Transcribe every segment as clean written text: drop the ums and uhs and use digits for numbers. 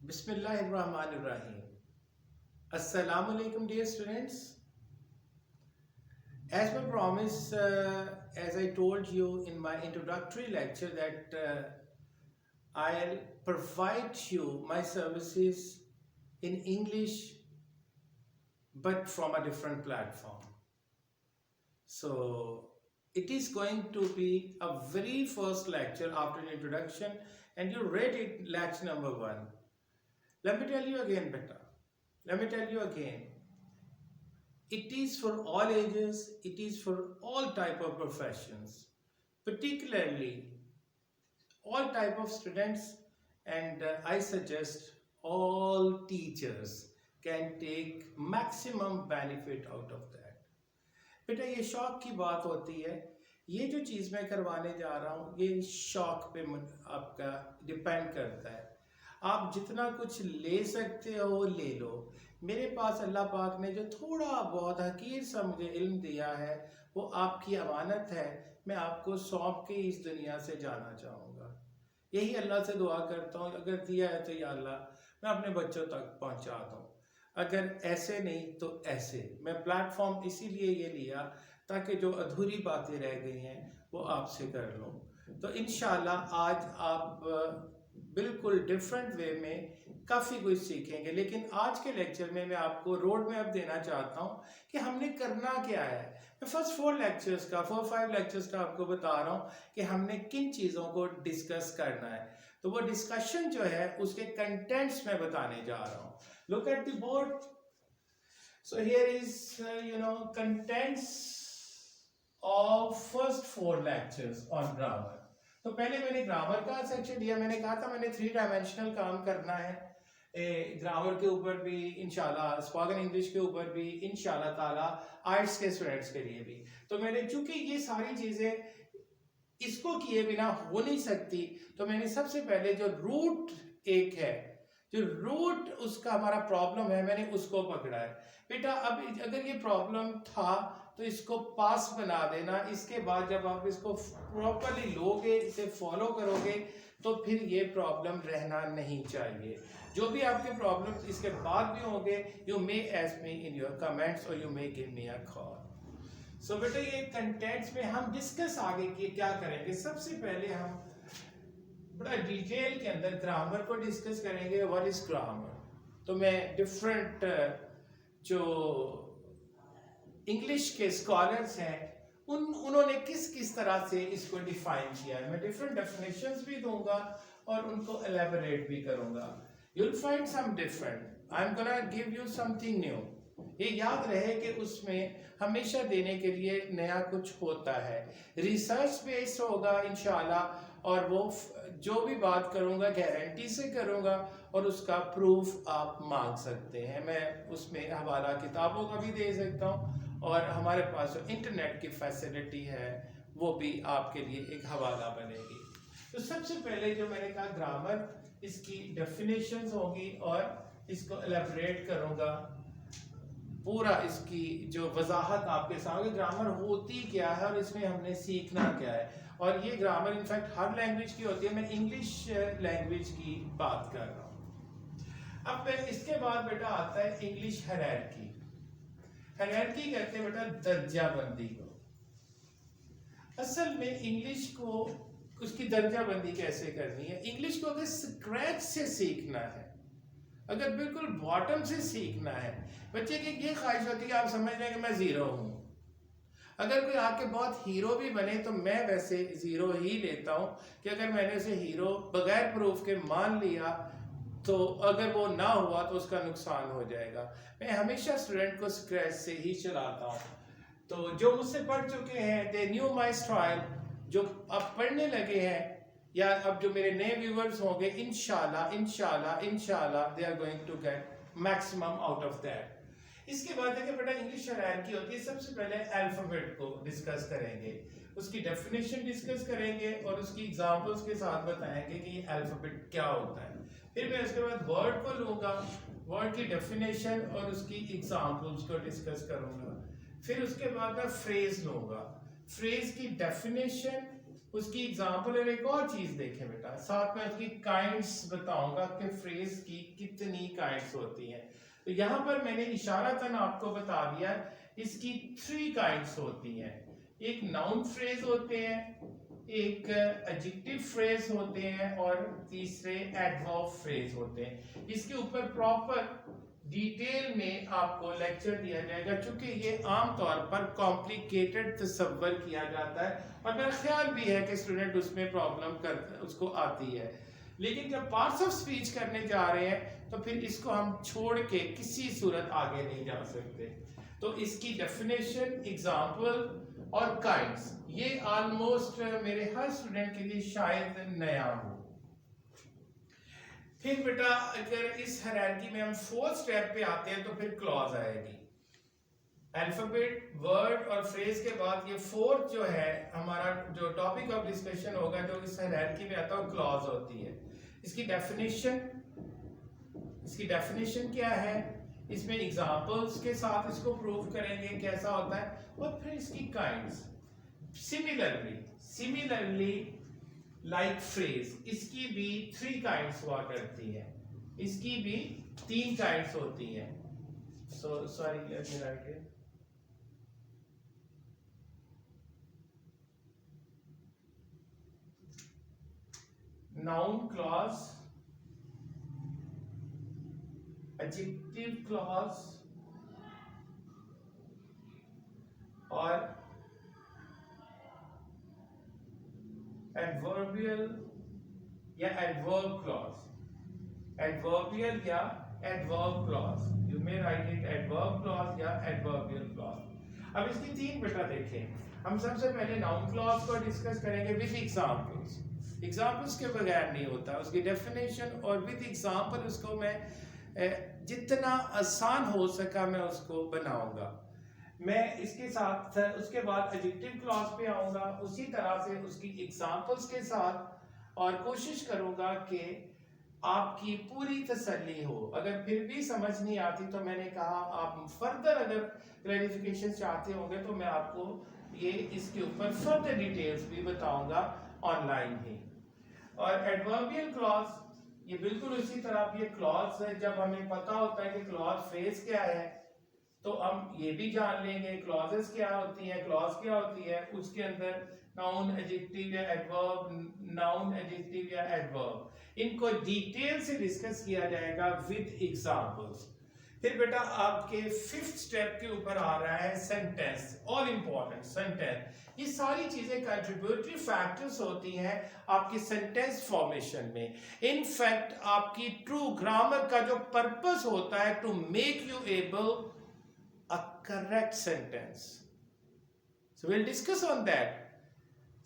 Bismillahirrahmanirrahim. Assalamu alaikum, dear students. As per promise, as I told you in my introductory lecture, that I'll provide you my services in English, but from a different platform. So it is going to be a very first lecture after an introduction, and you read it, lecture number 1. Let me tell you again, beta. Let me tell you again. It is for all ages, it is for all type of professions, particularly all type of students, and I suggest all teachers can take maximum benefit out of that. बेटा ये शौक की बात होती है, ये जो चीज़ मैं करवाने जा रहा हूँ ये शौक पे आपका डिपेंड करता है। आप जितना कुछ ले सकते हो ले लो। मेरे पास अल्लाह पाक ने जो थोड़ा बहुत हकीर सा मुझे इल्म दिया है वो आपकी अमानत है, मैं आपको सौंप के इस दुनिया से जाना चाहूँगा। यही अल्लाह से दुआ करता हूँ, अगर दिया है तो या अल्लाह मैं अपने बच्चों तक पहुँचा दूँ, अगर ऐसे नहीं तो ऐसे। मैं प्लेटफॉर्म इसीलिए ये लिया ताकि जो अधूरी बातें रह गई हैं वो आपसे कर लूँ। तो इंशाल्लाह आज आप बिल्कुल डिफरेंट वे में काफ़ी कुछ सीखेंगे, लेकिन आज के लेक्चर में मैं आपको रोड मैप देना चाहता हूँ कि हमने करना क्या है। मैं फर्स्ट 4-5 लेक्चर्स का आपको बता रहा हूँ कि हमने किन चीज़ों को डिस्कस करना है। तो वो डिस्कशन जो है उसके कंटेंट्स में बताने जा रहा हूँ। Look at the board. So here is contents of first 4 lectures on grammar. तो पहले मैंने ग्रामर का सेक्शन दिया, मैंने कहा था मैंने 3 डायमेंशनल काम करना है, ग्रामर के ऊपर भी इंशाल्लाह, स्पोकन इंग्लिश के ऊपर भी इंशाल्लाह ताला, आर्ट्स के स्टूडेंट्स के लिए भी। तो मैंने चूंकि ये सारी चीज़ें इसको किए बिना हो नहीं सकती, तो मैंने सबसे पहले जो रूट एक है, जो रूट उसका हमारा प्रॉब्लम है, मैंने उसको पकड़ा है। बेटा अब अगर ये प्रॉब्लम था तो इसको पास बना देना, इसके बाद जब आप इसको प्रॉपरली लोगे, इसे फॉलो करोगे तो फिर ये प्रॉब्लम रहना नहीं चाहिए। जो भी आपके प्रॉब्लम इसके बाद भी होंगे, you may ask me in your comments और you may give me a call. So बेटा ये कंटेंट्स में हम डिस्कस आगे की क्या करेंगे। सबसे पहले हम बड़ा डिटेल के अंदर ग्रामर को डिस्कस करेंगे। What is grammar. तो मैं डिफरेंट जो इंग्लिश के स्कॉलर्स हैं उन्होंने किस तरह से इसको डिफाइन किया है, मैं डिफरेंट डेफिनेशंस भी दूंगा और उनको एलेबोरेट भी करूंगा। You will find some different, I am gonna give you something new. ये याद रहे कि उसमें हमेशा देने के लिए नया कुछ होता है, रिसर्च बेस्ड होगा इंशाल्लाह, और वो जो भी बात करूंगा गारंटी से करूंगा और उसका प्रूफ आप मांग सकते हैं। मैं उसमें हवाला किताबों का भी दे सकता हूँ और हमारे पास जो इंटरनेट की फैसिलिटी है वो भी आपके लिए एक हवाला बनेगी। तो सबसे पहले जो मैंने कहा ग्रामर, इसकी डेफिनेशंस होगी और इसको एलेबोरेट करूंगा, पूरा इसकी जो वजाहत आपके सामने ग्रामर होती क्या है और इसमें हमने सीखना क्या है। और ये ग्रामर इनफैक्ट हर लैंग्वेज की होती है, मैं इंग्लिश लैंग्वेज की बात कर रहा हूँ। अब इसके बाद बेटा आता है इंग्लिश हायरार्की। हायरार्की कहते हैं बेटा दर्जाबंदी को। असल में इंग्लिश को उसकी दर्जाबंदी कैसे करनी है। इंग्लिश को अगर स्क्रैच से सीखना है, अगर बिल्कुल बॉटम से सीखना है, बच्चे की ये ख्वाहिश होती है कि आप समझ लें कि मैं ज़ीरो हूँ। अगर कोई आके बहुत हीरो भी बने तो मैं वैसे ज़ीरो ही लेता हूँ कि अगर मैंने उसे हीरो बगैर प्रूफ के मान लिया तो अगर वो ना हुआ तो उसका नुकसान हो जाएगा। मैं हमेशा स्टूडेंट को स्क्रैच से ही चलाता हूँ। तो जो मुझसे पढ़ चुके हैं, दे न्यू माई स्टाइल, जो अब पढ़ने लगे हैं या अब जो मेरे नए व्यूअर्स होंगे, इंशाल्लाह इंशाल्लाह इंशाल्लाह they are going to get maximum out of that. इसके बाद देखिए बेटा इंग्लिश हायरार्की होती है। सबसे पहले अल्फाबेट को डिस्कस करेंगे, उसकी डेफिनेशन डिस्कस करेंगे और उसकी एग्जांपल्स के साथ बताएंगे कि ये अल्फाबेट क्या होता है। फिर मैं उसके बाद वर्ड को लूँगा, वर्ड की डेफिनेशन और उसकी एग्जांपल्स को डिस्कस करूँगा। फिर उसके बाद मैं फ्रेज लूँगा, फ्रेज की डेफिनेशन उसकी एग्जाम्पल और एक और चीज देखें बेटा, साथ में उसकी काइंड्स बताऊंगा कि फ्रेज की कितनी काइंड्स होती हैं। तो यहाँ पर मैंने इशारतन आपको बता दिया इसकी 3 काइंड्स होती हैं। एक नाउन फ्रेज होते हैं, एक एडजेक्टिव फ्रेज होते हैं और तीसरे एडवर्ब फ्रेज होते हैं। इसके ऊपर प्रॉपर डिटेल में आपको लेक्चर दिया जाएगा, क्योंकि ये आमतौर पर कॉम्प्लिकेटेड तस्वर किया जाता है और मेरा ख्याल भी है कि स्टूडेंट उसमें प्रॉब्लम कर उसको आती है। लेकिन जब पार्ट्स ऑफ स्पीच करने जा रहे हैं तो फिर इसको हम छोड़ के किसी सूरत आगे नहीं जा सकते। तो इसकी डेफिनेशन, एग्जाम्पल और काइंड्स, ये ऑलमोस्ट मेरे हर स्टूडेंट के लिए शायद नया हो। फिर बेटा अगर इस हायरार्की में हम 4th स्टेप पे आते हैं तो फिर क्लॉज आएगी। अल्फाबेट, वर्ड और फ्रेज के बाद ये 4th जो है हमारा जो टॉपिक ऑफ डिस्कशन होगा, जो इस हायरार्की में आता है, क्लॉज होती है। इसकी डेफिनेशन क्या है, इसमें एग्जांपल्स के साथ इसको प्रूव करेंगे कैसा होता है, और फिर इसकी काइंड्स। सिमिलरली लाइक फ्रेज, इसकी भी 3 काइंड्स हुआ करती है, इसकी भी 3 काइंड्स होती हैं। So sorry, let me right it. Noun clause, adjective clause और एडवर्बियल या एडवर्ब क्लॉज। एडवर्बियल या adverb clause, you may right it adverb clause या एडवर्बियल क्लॉज। अब इसकी 3 बेटा देखें। हम सबसे पहले नाउन क्लॉज को डिस्कस करेंगे विद एग्जांपल्स। एग्जांपल्स के बगैर नहीं होता, उसकी डेफिनेशन और विद एग्जांपल उसको मैं जितना आसान हो सका मैं उसको बनाऊंगा। मैं इसके साथ उसके बाद एडजेक्टिव क्लॉज पे आऊंगा, उसी तरह से उसकी एग्जांपल्स के साथ, और कोशिश करूंगा कि आपकी पूरी तसल्ली हो। अगर फिर भी समझ नहीं आती तो मैंने कहा आप फर्दर अगर क्लैरिफिकेशन चाहते होंगे तो मैं आपको ये इसके ऊपर फर्दर डिटेल्स भी बताऊंगा ऑनलाइन ही। और एडवर्बियल क्लॉज, ये बिल्कुल उसी तरह ये क्लॉज है, जब हमें पता होता है कि क्लॉज फ्रेज क्या है तो हम ये भी जान लेंगे क्लॉजेस क्या होती हैं, क्लॉज क्या होती है, उसके अंदर नाउन, एडजेक्टिव या एडवर्ब, नाउन, एडजेक्टिव या एडवर्ब, इनको डिटेल से डिस्कस किया जाएगा विद एग्जांपल्स। फिर बेटा आपके 5th स्टेप के ऊपर आ रहा है सेंटेंस, ऑल इंपॉर्टेंट सेंटेंस। ये सारी चीजें कंट्रीब्यूटरी फैक्टर्स होती हैं आपकी सेंटेंस फॉर्मेशन में। इनफैक्ट आपकी ट्रू ग्रामर का जो पर्पस होता है to make you able a correct sentence. So we'll discuss on that.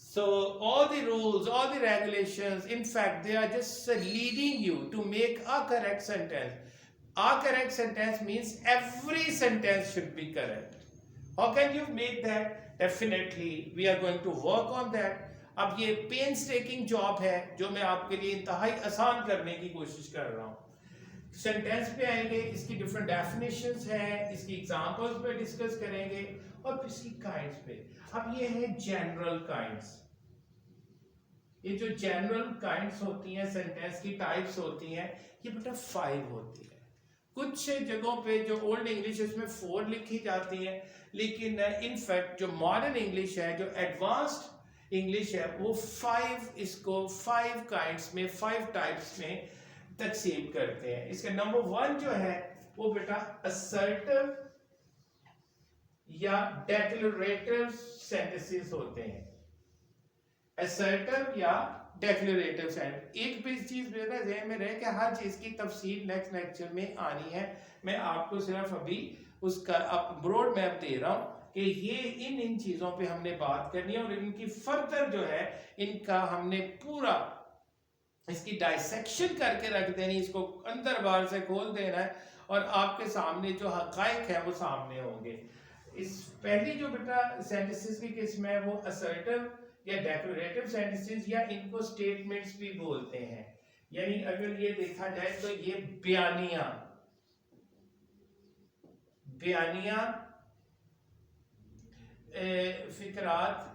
So all the rules, all the regulations, in fact they are just leading you to make a correct sentence. A correct sentence means every sentence should be correct. How can you make that? Definitely we are going to work on that. अब ये painstaking job है जो मैं आपके लिए इंतहाई आसान करने की कोशिश कर रहा हूँ। सेंटेंस पे आएंगे, इसकी डिफरेंट डेफिनेशंस हैं, इसकी एग्जांपल्स पे डिस्कस करेंगे और फिर इसकी काइंड्स पे। अब ये है जनरल काइंड्स। ये जो जनरल काइंड्स होती हैं, सेंटेंस की टाइप्स होती हैं, ये बेटा 5 होती है। कुछ जगहों पे जो ओल्ड इंग्लिश है उसमें 4 लिखी जाती है, लेकिन इनफैक्ट जो मॉडर्न इंग्लिश है, जो एडवांस्ड इंग्लिश है, वो 5 इसको 5 काइंड्स में, 5 टाइप्स में तकसीम करते हैं। इसका नंबर 1 जो है वो बेटा असर्टिव या डेक्लरेटिव सेंटेंसेस होते हैं। असर्टिव या डेक्लरेटिव सेंटेंस। एक भी चीज मेरा ज़हन में रहे कि हर चीज की तफसील नेक्स्ट लेक्चर में आनी है। मैं आपको सिर्फ अभी उसका ब्रॉड मैप दे रहा हूं कि ये इन चीजों पे हमने बात करनी है और इनकी फर्दर जो है इनका हमने पूरा इसकी डाइसेक्शन करके रख देनी, इसको अंदर बाहर से खोल देना है और आपके सामने जो हकाइक है वो सामने होंगे। इस पहली जो बेटा सेंटेंसेस की किस्म है वो असर्टिव या डेक्लरेटिव सेंटेंसेस, या इनको स्टेटमेंट्स भी बोलते हैं। यानी अगर ये देखा जाए तो ये बयानिया फिकरात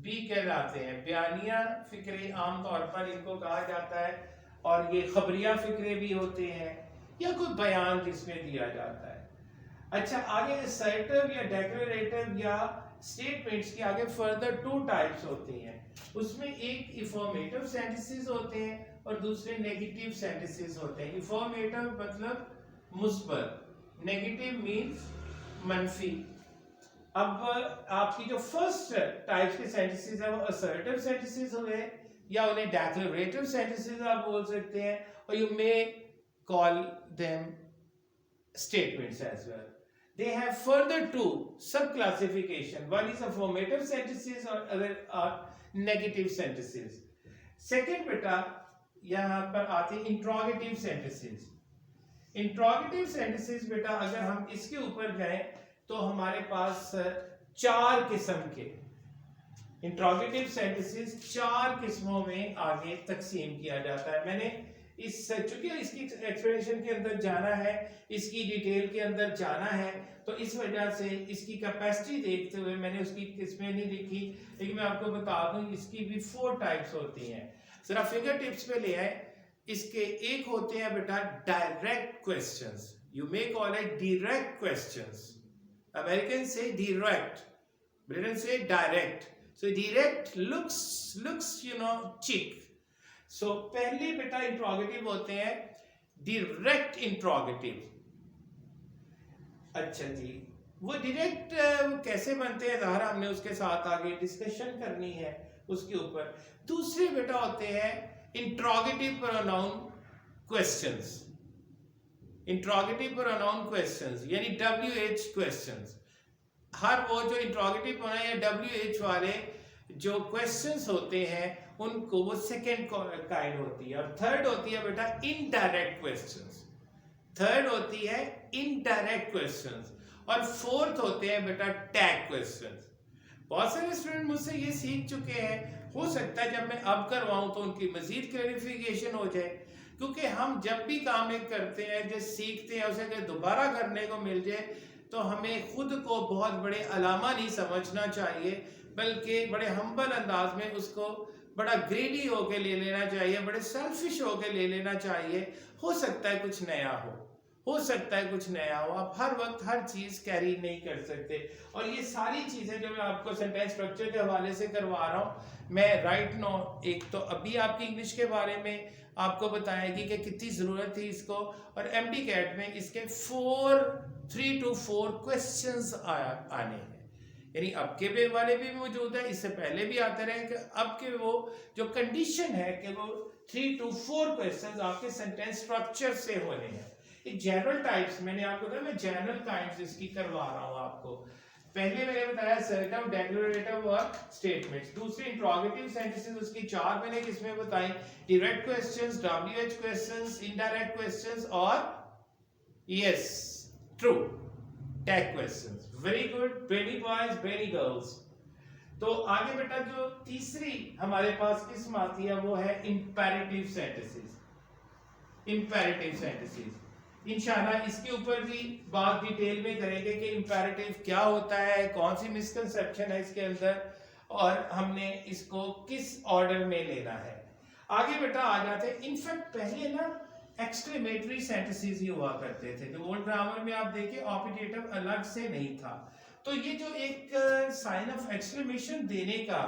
बी कहलाते हैं। बयानिया फिक्रे आमतौर पर इनको कहा जाता है, और ये खबरिया फिक्रे भी होते हैं, या कोई बयान जिसमें दिया जाता है। अच्छा, आगे असर्टिव या डेक्लरेटिव या स्टेटमेंट्स की आगे फर्दर 2 टाइप्स होती हैं। उसमें एक इन्फॉर्मेटिव सेंटेंसेस होते हैं और दूसरे नेगेटिव सेंटेंसेस होते हैं। इन्फॉर्मेटिव मतलब मुस्बत, नेगेटिव मीन्स मनफी। अब आपकी जो फर्स्ट टाइप के सेंटेंसेस है वो असर्टिव सेंटेंसेस हुए, या उन्हें डेक्लरेटिव सेंटेंसेस आप बोल सकते हैं, और you may call them statements as well. They have further 2 sub-classification. One is affirmative sentences or other are negative sentences. Second बेटा यहाँ पर आते हैं interrogative sentences. Interrogative sentences बेटा अगर हम इसके ऊपर जाएं तो हमारे पास 4 किस्म के इंट्रोगेटिव सेंटेंसेस 4 किस्मों में आगे तकसीम किया जाता है। मैंने चूंकि इसकी एक्सप्लेनेशन के अंदर जाना है, इसकी डिटेल के अंदर जाना है, तो इस वजह से इसकी कैपेसिटी देखते हुए मैंने उसकी किस्में नहीं लिखी, लेकिन मैं आपको बता दूं इसकी भी 4 टाइप्स होती हैं। जरा फिंगर टिप्स पे ले आए। इसके एक होते हैं बेटा direct questions, you may call it direct questions. American से डायरेक्ट, ब्रिटेन से डायरेक्ट। सो डायरेक्ट लुक्स चिक। सो पहले बेटा इंट्रोगेटिव होते हैं डायरेक्ट इंट्रोगेटिव। अच्छा जी, वो डायरेक्ट कैसे बनते हैं ज़ाहिर हमने उसके साथ आगे डिस्कशन करनी है उसके ऊपर। दूसरे बेटा होते हैं interrogative pronoun questions. Interrogative pronoun questions यानी WH क्वेश्चंस। हर वो जो इंट्रोगेटिव प्रोनाउन या WH वाले जो क्वेश्चंस होते हैं उनको वो सेकेंड काइंड होती है। और थर्ड होती है बेटा इनडायरेक्ट क्वेश्चंस। थर्ड होती है इनडायरेक्ट क्वेश्चंस, और फोर्थ होते हैं बेटा टैग क्वेश्चंस। बहुत सारे स्टूडेंट मुझसे ये सीख चुके हैं, हो सकता है जब मैं अब करवाऊं तो उनकी मजीद क्लैरिफिकेशन हो जाए, क्योंकि हम जब भी काम एक करते हैं जो सीखते हैं उसे अगर दोबारा करने को मिल जाए तो हमें खुद को बहुत बड़े अलामा नहीं समझना चाहिए, बल्कि बड़े हम्बल अंदाज में उसको बड़ा ग्रीडी होके ले लेना चाहिए, बड़े सेल्फिश होके ले लेना चाहिए। हो सकता है कुछ नया हो सकता है कुछ नया हो। आप हर वक्त हर चीज कैरी नहीं कर सकते, और ये सारी चीजें जो मैं आपको सेंटेंस स्ट्रक्चर के हवाले से करवा रहा हूँ, मैं राइट नो एक तो अभी आपकी इंग्लिश के बारे में आपको बताएगी कि कितनी जरूरत थी इसको, और MD कैट में इसके 3 to 4 क्वेश्चंस आने हैं। यानी अब के वे वाले भी मौजूद है, इससे पहले भी आते रहे कि अब के वो जो कंडीशन है कि वो 3 to 4 क्वेश्चंस आपके सेंटेंस स्ट्रक्चर से होने हैं। एक जनरल टाइप्स मैंने आपको बताया, मैं जनरल काइंड्स इसकी करवा रहा हूँ आपको। पहले मैंने बताया असर्टिव, डेक्लरेटिव और स्टेटमेंट्स। दूसरी इंट्रोगेटिव सेंटेंसेस उसकी 4 मैंने किसमें बताई, direct questions, WH questions, indirect questions और yes true tag questions. Very good, brainy boys, brainy girls. तो आगे बेटा जो तीसरी हमारे पास किस्म आती है वो है इंपेरेटिव सेंटेंसेस। इंपेरेटिव सेंटेंसेस इंशाल्लाह इसके ऊपर भी बात डिटेल में करेंगे कि इंपेरेटिव क्या होता है, कौन सी मिसकंसेप्शन है इसके अंदर, और हमने इसको किस ऑर्डर में लेना है। आगे बेटा आ जाते हैं। इनफैक्ट पहले ना एक्सक्लेमेटरी सेंटेंसेस ही हुआ करते थे, जो ओल्ड ग्रामर में आप देखिए ऑपिटेटिव अलग से नहीं था। तो ये जो एक साइन ऑफ एक्सक्लेमेशन देने का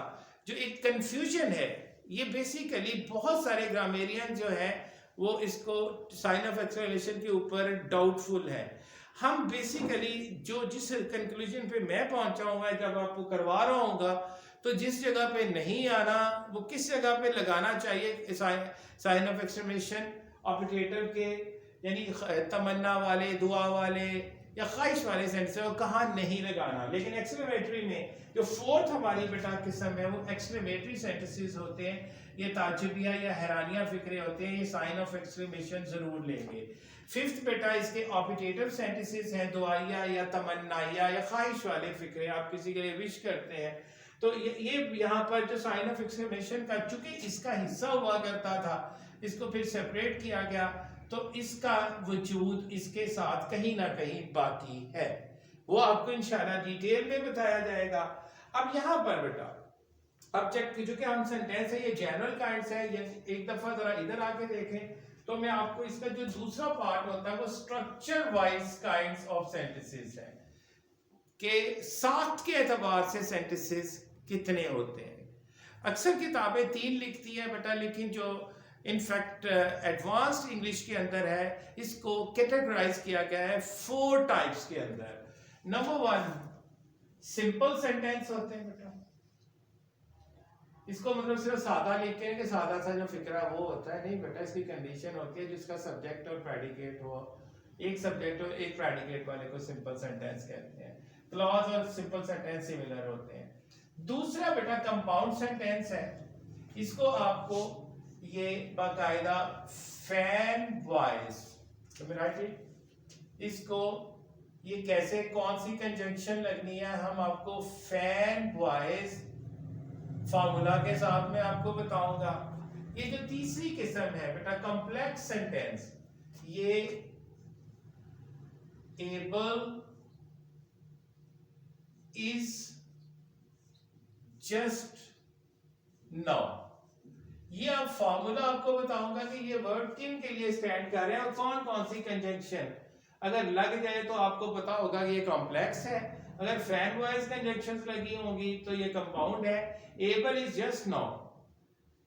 जो एक कंफ्यूजन है, ये बेसिकली बहुत सारे ग्रामेरियन जो है वो इसको साइन ऑफ एक्सक्लेमेशन के ऊपर डाउटफुल है। हम बेसिकली जो जिस कंक्लूजन पे मैं पहुंचा हूँ जब आपको करवा रहा हूँगा, तो जिस जगह पे नहीं आना वो किस जगह पे लगाना चाहिए साइन ऑफ एक्सक्लेमेशन ऑपिटेटिव के, यानी तमन्ना वाले, दुआ वाले या ख्वाहिश वाले सेंटेंस वो कहाँ नहीं लगाना। लेकिन एक्सक्लेमेटरी में जो फोर्थ हमारी बेटा किस्म है वो एक्सक्लेमेटरी सेंटेंसेस होते हैं, ये ताजुबिया या हैरानिया फिक्रे होते हैं, ये साइन ऑफ एक्सक्लेमेशन जरूर लेंगे। फिफ्थ बेटा इसके ऑपिटेटिव सेंटेंसेस हैं, दुआया या तमन्नाया या ख्वाहिश वाले फिक्रे, आप किसी के लिए विश करते हैं। तो ये यहाँ पर जो साइन ऑफ एक्सक्लेमेशन का चूंकि इसका हिस्सा हुआ करता था, इसको फिर सेपरेट किया गया, तो इसका वजूद इसके साथ कहीं ना कहीं बाकी है, वो आपको इंशाल्लाह डिटेल में बताया जाएगा। अब यहाँ पर बेटा ऑब्जेक्ट की, जो कि हम सेंटेंस है ये जनरल काइंड्स है, ये एक दफा जरा इधर आके देखें तो मैं आपको इसका जो दूसरा पार्ट होता है वो structure wise kinds of sentences है कि साख्त के एतबार से सेंटेंसेस कितने होते हैं। अक्सर किताबें 3 लिखती हैं बेटा, लेकिन जो इनफैक्ट एडवांस्ड इंग्लिश के अंदर है इसको कैटेगराइज किया गया है 4 टाइप्स के अंदर। नंबर 1 सिंपल सेंटेंस होते हैं बेटा, इसको मतलब सिर्फ सादा लिख के कि सादा सा जो फिक्रा वो होता है, नहीं बेटा, इसकी कंडीशन होती है जिसका सब्जेक्ट और प्रेडिकेट हो, एक सब्जेक्ट और एक प्रेडिकेट वाले को सिंपल सेंटेंस कहते हैं। क्लॉज और सिंपल सेंटेंस सिमिलर होते हैं। दूसरा बेटा कंपाउंड सेंटेंस है, इसको आपको ये बाकायदा फैन वॉइस, तो राइट इट, इसको ये कैसे कौन सी कंजंक्शन लगनी है हम आपको फैन वॉइस फॉर्मूला के साथ में आपको बताऊंगा। ये जो तीसरी किस्म है बेटा कॉम्प्लेक्स सेंटेंस, ये एबल, इज, जस्ट, नाउ, ये आप फॉर्मूला आपको बताऊंगा कि ये वर्ड किन के लिए स्टैंड कर रहे हैं और कौन कौन सी कंजंक्शन अगर लग जाए तो आपको पता होगा कि ये कॉम्प्लेक्स है। अगर फैन वाइज कंजंक्शंस लगी होंगी तो ये कंपाउंड है। एबल इज जस्ट नाउ,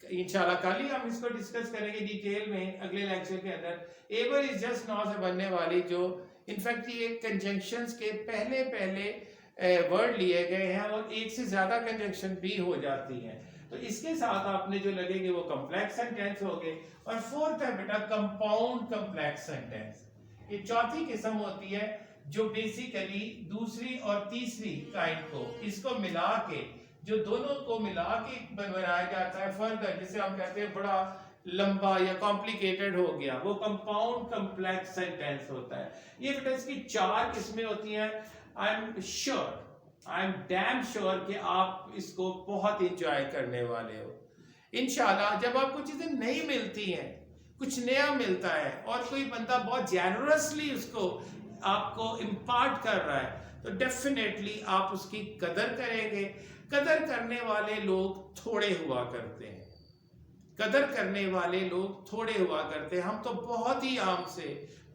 इंशाल्लाह कल ही हम इसको डिस्कस करेंगे डिटेल में अगले लेक्चर के अंदर। एबल इज जस्ट नाउ से बनने वाली जो इनफैक्ट ये कंजंक्शंस के पहले पहले वर्ड लिए गए हैं और एक से ज्यादा कंजंक्शन भी हो जाती हैं, तो इसके साथ आपने जो लगेंगे वो कॉम्प्लेक्स सेंटेंस हो गए। और फोर्थ है बेटा कंपाउंड कॉम्प्लेक्स सेंटेंस, ये चौथी किस्म होती है जो बेसिकली दूसरी और तीसरी काइंड को इसको मिला के, जो दोनों को मिला के बनाया जाता है फर्दर, जिसे हम कहते हैं बड़ा लंबा या कॉम्प्लिकेटेड हो गया, वो कंपाउंड कॉम्प्लेक्स सेंटेंस होता है। ये बेटा इसकी 4 किस्में होती हैं। I am sure, I am damn sure कि आप इसको बहुत इंजॉय करने वाले हो इंशाल्लाह। जब आपको चीजें नहीं मिलती हैं, कुछ नया मिलता है और कोई बंदा बहुत जेनरसली उसको आपको इम्पार्ट कर रहा है, तो डेफिनेटली आप उसकी कदर करेंगे। कदर करने वाले लोग थोड़े हुआ करते हैं, कदर करने वाले लोग थोड़े हुआ करते हैं। हम तो बहुत ही आम से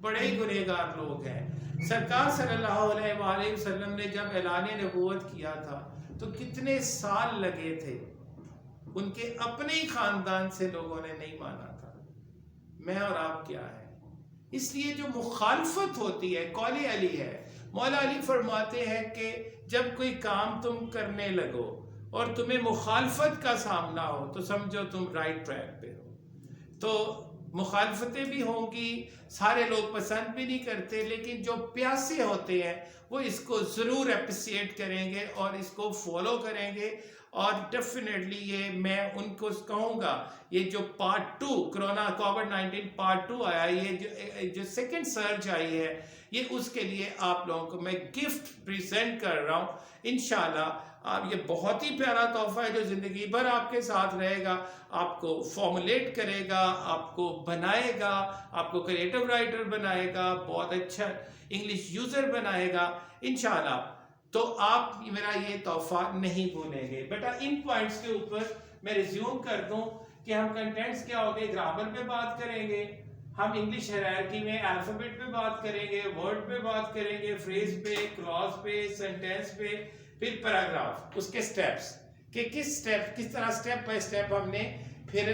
बड़े ही गुनहगार लोग हैं। सरकार सल्लल्लाहु अलैहि वसल्लम ने जब ऐलान नबूवत किया था तो कितने साल लगे थे, उनके अपने ही खानदान से लोगों ने नहीं माना था। मैं और आप क्या है, इसलिए जो मुखालफत होती है कौले अली है। मौला अली फरमाते हैं कि जब कोई काम तुम करने लगो और तुम्हें मुखालफत का सामना हो तो समझो तुम राइट ट्रैक पे हो। तो मुखालफतें भी होंगी, सारे लोग पसंद भी नहीं करते, लेकिन जो प्यासे होते हैं वो इसको ज़रूर अप्रिशिएट करेंगे और इसको फॉलो करेंगे। और डेफिनेटली ये मैं उनको कहूँगा, ये जो पार्ट 2 कोरोना कोविड-19 पार्ट 2 आया, ये जो सेकंड सर्ज आई है, ये उसके लिए आप लोगों को मैं गिफ्ट प्रेजेंट कर रहा हूँ इंशाल्लाह। आप ये बहुत ही प्यारा तोहफा है जो ज़िंदगी भर आपके साथ रहेगा, आपको फॉर्मुलेट करेगा, आपको बनाएगा, आपको क्रिएटिव राइटर बनाएगा, बहुत अच्छा इंग्लिश यूज़र बनाएगा इंशाल्लाह। तो आप मेरा ये तोहफा नहीं भूलेंगे बेटा। इन पॉइंट्स के ऊपर मैं रिज्यूम कर दूं कि हम कंटेंट्स क्या हो गए, ग्रामर पे बात करेंगे, हम इंग्लिश हायरार्की में अल्फाबेट पे बात करेंगे, वर्ड पे बात करेंगे, फ्रेज पे, क्लॉज पे, सेंटेंस पे, फिर पैराग्राफ, उसके स्टेप्स कि किस तरह स्टेप बाय स्टेप हमने फिर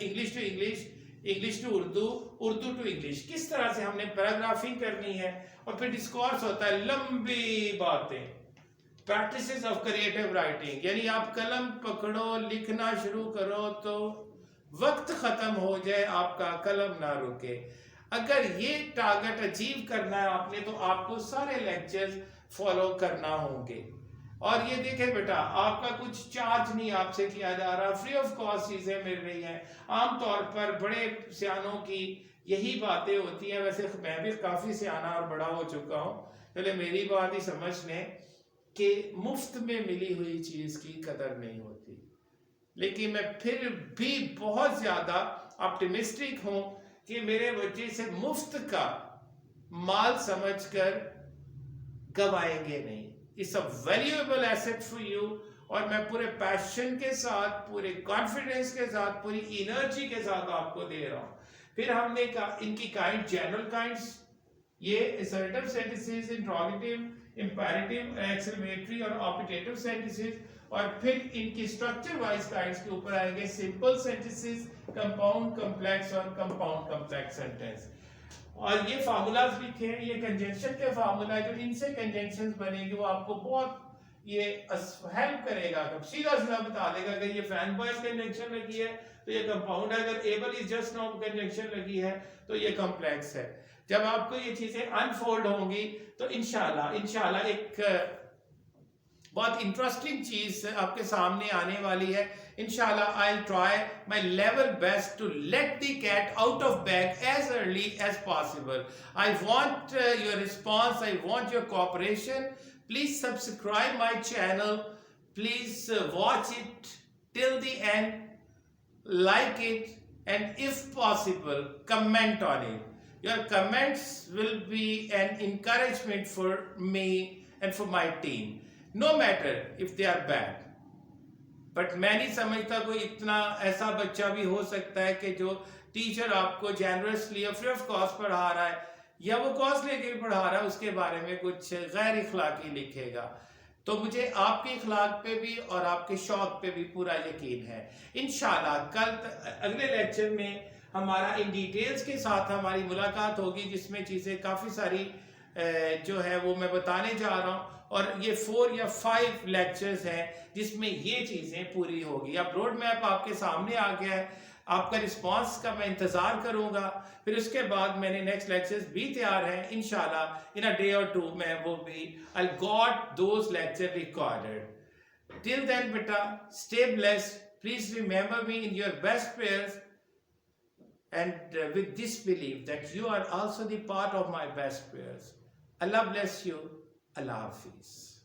English to English, English to Urdu, Urdu to English, किस तरह से हमने पैराग्राफिंग करनी है। और फिर डिस्कोर्स होता है, लंबी बातें, प्रैक्टिसेस ऑफ क्रिएटिव राइटिंग, यानी आप कलम पकड़ो, लिखना शुरू करो तो वक्त खत्म हो जाए, आपका कलम ना रुके। अगर ये टारगेट अचीव करना है आपने तो आपको सारे लेक्चर्स फॉलो करना होंगे। और ये देखें बेटा, आपका कुछ चार्ज नहीं आपसे किया जा रहा, फ्री ऑफ कॉस्ट चीजें मिल रही हैं। आमतौर पर बड़े सियानों की यही बातें होती हैं, वैसे मैं भी काफी सियाना और बड़ा हो चुका हूँ, पहले मेरी बात ही समझ लें कि मुफ्त में मिली हुई चीज की कदर नहीं होती। लेकिन मैं फिर भी बहुत ज्यादा ऑप्टिमिस्टिक हूं कि मेरे बच्चे इसे मुफ्त का माल समझकर गवाएंगे नहीं। It's a valuable asset for you और मैं पूरे पैशन के साथ, पूरे कॉन्फिडेंस के साथ, पूरी एनर्जी के साथ आपको दे रहा हूँ। फिर हमने इनकी काइंड, जनरल काइंड्स, ये assertive sentences, interrogative, imperative, exclamatory और ऑप्टेटिव सेंटेंसेस, और फिर इनकी स्ट्रक्चर वाइज काइंड्स के ऊपर आएंगे सिंपल सेंटेंसेस, कंपाउंड कॉम्प्लेक्स और कंपाउंड कॉम्प्लेक्स सेंटेंस। और ये फार्मूलाज लिखे हैं, ये कंजंक्शन के फार्मूला, जो इनसे कंजंक्शंस बनेंगे वो आपको बहुत ये हेल्प करेगा। सीधा सीधा बता देगा अगर ये फैन बॉयज कंजंक्शन लगी है तो ये कंपाउंड है, अगर able is just now conjunction लगी है तो ये कॉम्प्लेक्स है। जब आपको ये चीजें अनफोल्ड होंगी तो इंशाल्लाह एक बहुत इंटरेस्टिंग चीज आपके सामने आने वाली है। इंशाल्लाह I will try my level best to let the cat out of bag as early as possible. I want your response, I want your cooperation. Please subscribe my channel, please watch it till the end, like it, and if possible comment on it. Your comments will be an encouragement for me and for my team, no matter if they are bad. But मैं नहीं समझता कोई इतना ऐसा बच्चा भी हो सकता है कि जो टीचर आपको जेनरसली और फ्री ऑफ कॉस्ट पढ़ा रहा है या वो कॉस्ट लेके भी पढ़ा रहा है उसके बारे में कुछ गैर इखलाकी लिखेगा, तो मुझे आपके इखलाक पे भी और आपके शौक पे भी पूरा यकीन है। इंशाल्लाह कल अगले लेक्चर में हमारा इन डिटेल्स के साथ हमारी मुलाकात होगी, जिसमें चीज़ें काफ़ी सारी जो है वो मैं बताने जा रहा हूँ, और ये 4 या 5 लेक्चर्स हैं जिसमें ये चीज़ें पूरी होगी। अब रोड मैप आपके सामने आ गया है, आपका रिस्पांस का मैं इंतज़ार करूँगा। फिर उसके बाद मैंने नेक्स्ट लेक्चर्स भी तैयार हैं, इंशाल्लाह इन अ डे और 2 में वो भी I got those lecture recorded. Till then बेटा, stay blessed, please remember me in your best prayers, and with this belief that you are also the part of my best prayers. Allah bless you. Allah Hafiz.